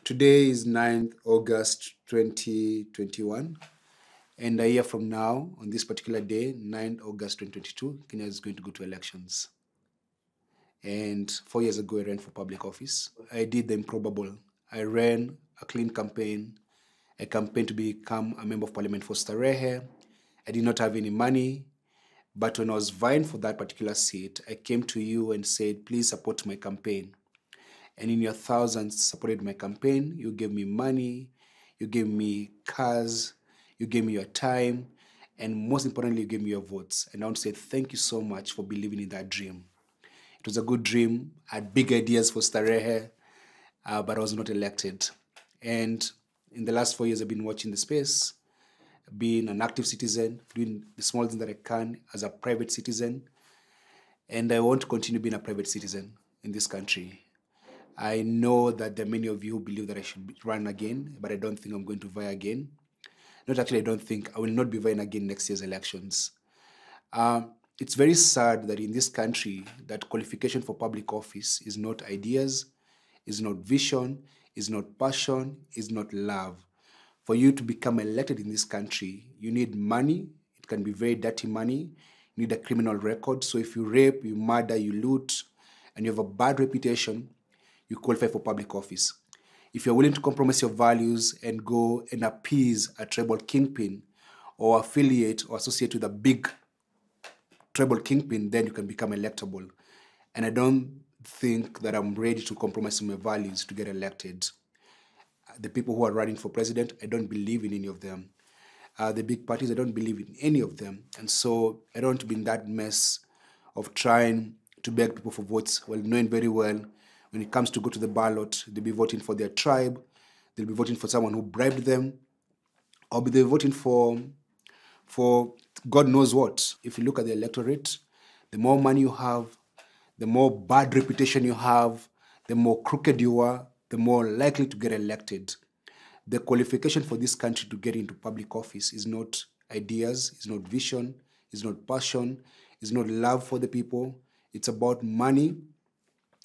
Today is 9th August 2021, and a year from now, on this particular day, 9th August 2022, Kenya is going to go to elections. And 4 years ago, I ran for public office. I did the improbable. I ran a clean campaign, a campaign to become a member of parliament for Starehe. I did not have any money, but when I was vying for that particular seat, I came to you and said, please support my campaign. And in your thousands supported my campaign. You gave me money, you gave me cars, you gave me your time, and most importantly, you gave me your votes. And I want to say thank you so much for believing in that dream. It was a good dream. I had big ideas for Starehe, but I was not elected. And in the last 4 years, I've been watching the space, being an active citizen, doing the small things that I can as a private citizen. And I want to continue being a private citizen in this country. I know that there are many of you who believe that I should run again, but I don't think I'm going to vie again. Not actually, I don't think I will not be vying again next year's elections. It's very sad that in this country, that qualification for public office is not ideas, is not vision, is not passion, is not love. For you to become elected in this country, you need money. It can be very dirty money. You need a criminal record. So if you rape, you murder, you loot, and you have a bad reputation, you qualify for public office. If you're willing to compromise your values and go and appease a tribal kingpin or affiliate or associate with a big tribal kingpin, then you can become electable. And I don't think that I'm ready to compromise my values to get elected. The people who are running for president, I don't believe in any of them. The big parties, I don't believe in any of them. And so I don't want to be in that mess of trying to beg people for votes while knowing very well when it comes to go to the ballot, they'll be voting for their tribe, they'll be voting for someone who bribed them, or they'll be voting for God knows what. If you look at the electorate, the more money you have, the more bad reputation you have, the more crooked you are, the more likely to get elected. The qualification for this country to get into public office is not ideas, is not vision, is not passion, is not love for the people. It's about money,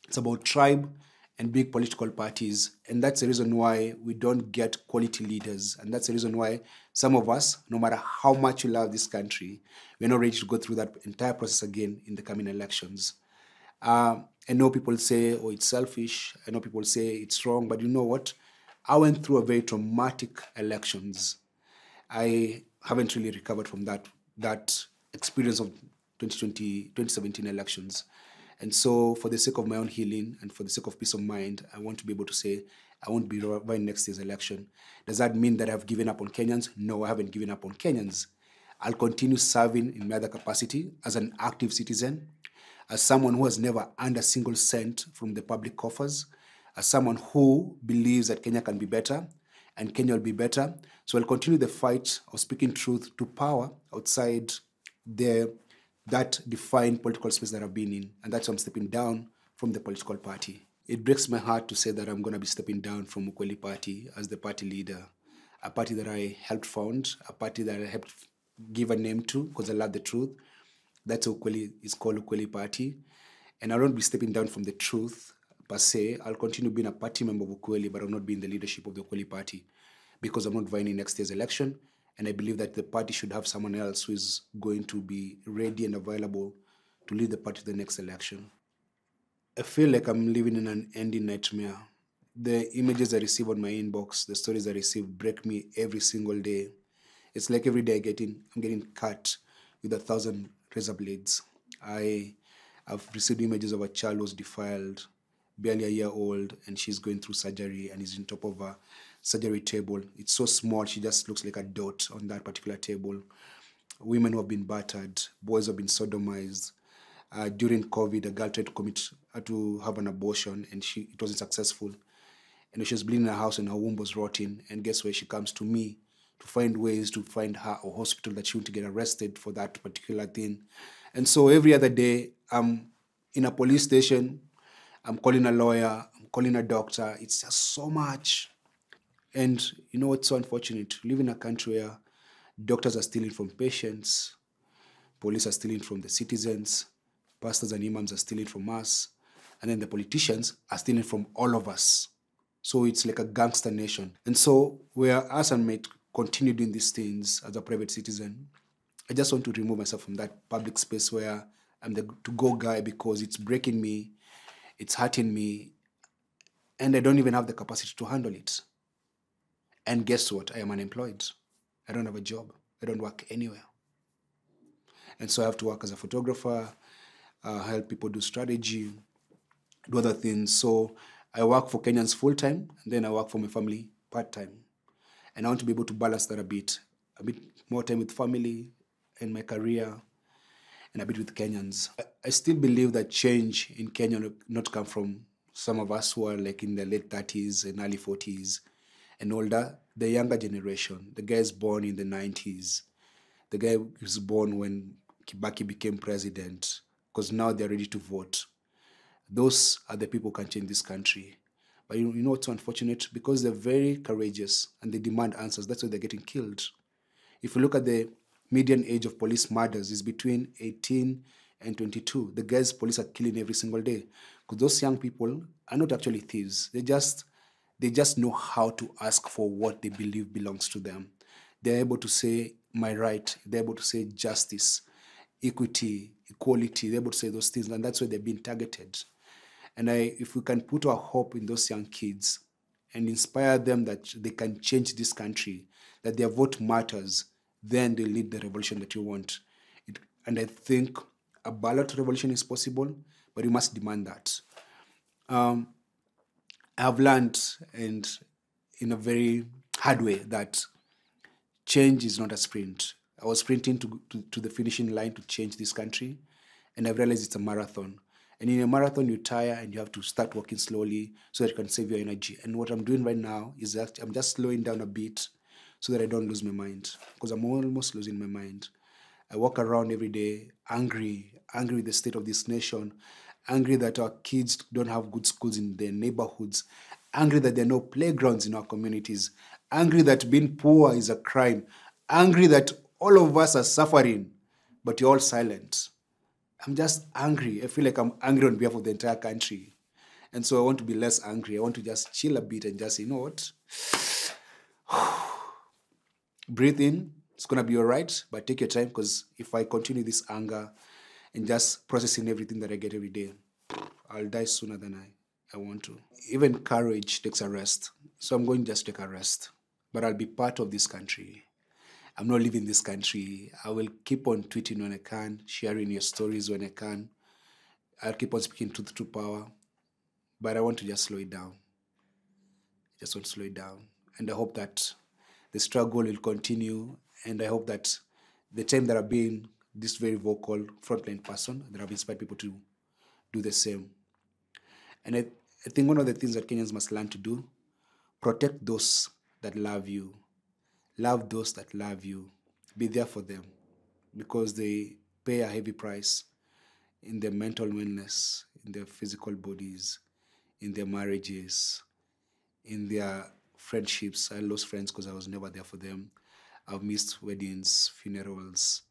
it's about tribe and big political parties. And that's the reason why we don't get quality leaders. And that's the reason why some of us, no matter how much we love this country, we're not ready to go through that entire process again in the coming elections. I know people say, oh, it's selfish. I know people say it's wrong. But you know what? I went through a very traumatic elections. I haven't really recovered from that experience of 2017 elections. And so for the sake of my own healing and for the sake of peace of mind, I want to be able to say I won't be vying next year's election. Does that mean that I've given up on Kenyans? No, I haven't given up on Kenyans. I'll continue serving in my other capacity as an active citizen, as someone who has never earned a single cent from the public coffers, as someone who believes that Kenya can be better and Kenya will be better. So I'll continue the fight of speaking truth to power outside that defined political space that I've been in. And that's why I'm stepping down from the political party. It breaks my heart to say that I'm going to be stepping down from Ukweli Party as the party leader, a party that I helped found, a party that I helped give a name to because I love the truth. That's Ukweli is called Ukweli Party. And I won't be stepping down from the truth per se. I'll continue being a party member of Ukweli, but I'll not be in the leadership of the Ukweli Party because I'm not vying in next year's election. And I believe that the party should have someone else who is going to be ready and available to lead the party to the next election. I feel like I'm living in an ending nightmare. The images I receive on my inbox, the stories I receive break me every single day. It's like every day I'm getting cut with 1,000 razor blades. I've received images of a child who was defiled, barely a year old, and she's going through surgery and is on top of a surgery table. It's so small, she just looks like a dot on that particular table. Women who have been battered, boys who have been sodomized. During COVID, a girl tried to have an abortion, and it wasn't successful. And she was bleeding in her house, and her womb was rotting. And guess where she comes to me to find ways to find her a hospital that she won't get arrested for that particular thing. And so every other day, I'm in a police station, I'm calling a lawyer, I'm calling a doctor. It's just so much. And you know what's so unfortunate? We live in a country where doctors are stealing from patients, police are stealing from the citizens, pastors and imams are stealing from us, and then the politicians are stealing from all of us. So it's like a gangster nation. And so where us and might continue doing these things as a private citizen, I just want to remove myself from that public space where I'm the to-go guy because it's breaking me, it's hurting me, and I don't even have the capacity to handle it. And guess what? I am unemployed. I don't have a job. I don't work anywhere. And so I have to work as a photographer, help people do strategy, do other things. So I work for Kenyans full time, and then I work for my family part time. And I want to be able to balance that a bit more time with family and my career, and a bit with Kenyans. I still believe that change in Kenya will not come from some of us who are like in the late 30s and early 40s and older. The younger generation, the guys born in the 90s, the guy who was born when Kibaki became president, because now they're ready to vote. Those are the people who can change this country. But you know what's unfortunate? Because they're very courageous and they demand answers, that's why they're getting killed. If you look at the median age of police murders is between 18 and 22. The guys police are killing every single day. Because those young people are not actually thieves. They just know how to ask for what they believe belongs to them. They're able to say, my right. They're able to say justice, equity, equality. They're able to say those things, and that's why they're being targeted. And if we can put our hope in those young kids and inspire them that they can change this country, that their vote matters, then they lead the revolution that you want. And I think a ballot revolution is possible, but you must demand that. I've learned, and in a very hard way, that change is not a sprint. I was sprinting to the finishing line to change this country, and I've realized it's a marathon. And in a marathon, you tire and you have to start walking slowly so that you can save your energy. And what I'm doing right now is that I'm just slowing down a bit so that I don't lose my mind, because I'm almost losing my mind. I walk around every day angry with the state of this nation, angry that our kids don't have good schools in their neighborhoods, angry that there are no playgrounds in our communities, angry that being poor is a crime, angry that all of us are suffering, but you're all silent. I'm just angry. I feel like I'm angry on behalf of the entire country. And so I want to be less angry. I want to just chill a bit and just say, you know what? Breathe in. It's going to be all right, but take your time, because if I continue this anger and just processing everything that I get every day, I'll die sooner than I want to. Even courage takes a rest. So I'm going to just take a rest. But I'll be part of this country. I'm not leaving this country. I will keep on tweeting when I can, sharing your stories when I can. I'll keep on speaking truth to power. But I want to just slow it down. Just want to slow it down. And I hope that the struggle will continue. And I hope that the time that I've been this very vocal frontline person, that I've inspired people to do the same. And I think one of the things that Kenyans must learn to do, protect those that love you. Love those that love you. Be there for them, because they pay a heavy price in their mental wellness, in their physical bodies, in their marriages, in their friendships. I lost friends because I was never there for them. I've missed weddings, funerals,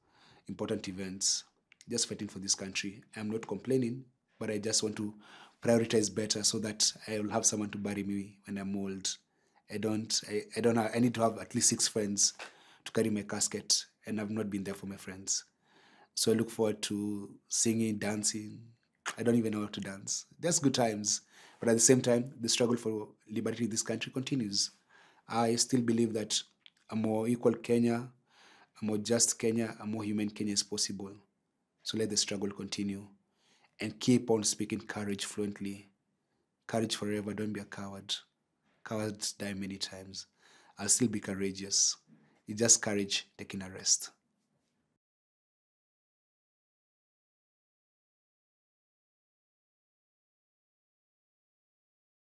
important events, just fighting for this country. I'm not complaining, but I just want to prioritize better so that I will have someone to bury me when I'm old. I need to have at least 6 friends to carry my casket, and I've not been there for my friends. So I look forward to singing, dancing. I don't even know how to dance. That's good times. But at the same time, the struggle for liberty in this country continues. I still believe that a more equal Kenya, a more just Kenya, a more human Kenya is possible. So let the struggle continue and keep on speaking courage fluently. Courage forever. Don't be a coward. Cowards die many times. I'll still be courageous. It's just courage taking a rest.